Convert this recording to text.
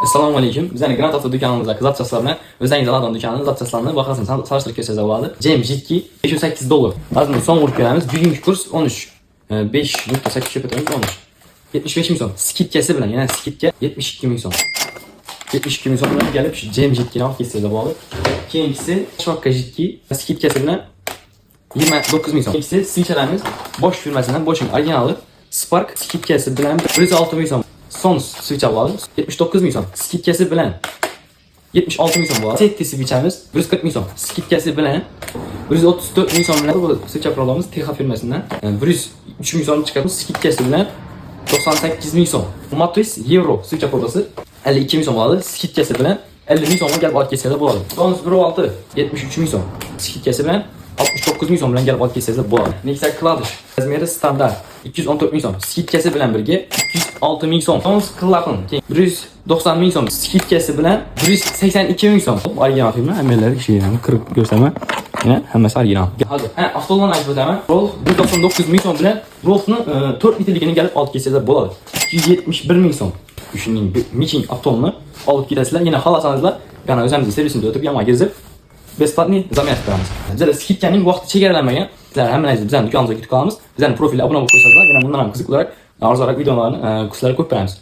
Assalamu alaykum. Bizning Grand Auto dükkanımızda kız atçaslarına özellikle adam dükkanının atçaslarına bakarsın sarıştırıp keseceğiz bağlı. Cem Jitki 508 dolar. Aslında son vurup göremiz. Bugünkü kurs 13. 5.8 köpetimiz 13. 75 milyon. Skitkesi bilen yani skitke 72 milyon. 72 milyon bilen gelip Cem Jitki'ni alıp keseceğiz bağlı. Kendisi Şvakka Jitki skitkesi bilen 29 milyon. İkisi switcherlerimiz boş firmasından boşun orijinali Spark skitkesi bilen 106 milyon. Son switch alalım. 79 milyon. Skitkesi bilen 76 milyon bu. Set switch'imiz 140 milyon. Skitkesi bilen 134 milyon bilen bu switch programımız TH firmasından. Yani 103 milyon çıkartmış skitkesi bilen 98 milyon. Matris Euro switch progrası 52 milyon bağlı. Skitkesi bilen 50 milyon gelip alt kesede bulalım. Son 06 73 milyon. Skitkesi bilen 69 milyon bilen gelip alt kesede bulalım. Nexia Cladish Ezmeri standart 214 milyon. Skitkesi bilen birge 206 milyon. Son Klapın 190 milyon. Skitkesi bilen 182 milyon. Orijinal filmi emelleri şey yani kırık gösterme. Yine hemmesi orijinal. Hadi. Avtolan ayıp hemen. Roll 199 milyon bilen Roll'unu 4 litreliğine gelip alt kesede bulalım. 171 milyon. Düşünün Michelin avtolanını alıp gidersizler. Yine halasanızla yani özellikle servisinde ötüp yanıma gezip Bestplatni zamiyat veramiz. Bizler skitkening vaqti chegaralanmagan. Sizlar hammangizni bizning dükkanımıza ketib qolamiz. Bizning profilga obuna bo'lib qo'ysanizlar, yana bundan ham qiziq olarak arzu olarak videolarni kurslarga ko'p beramiz.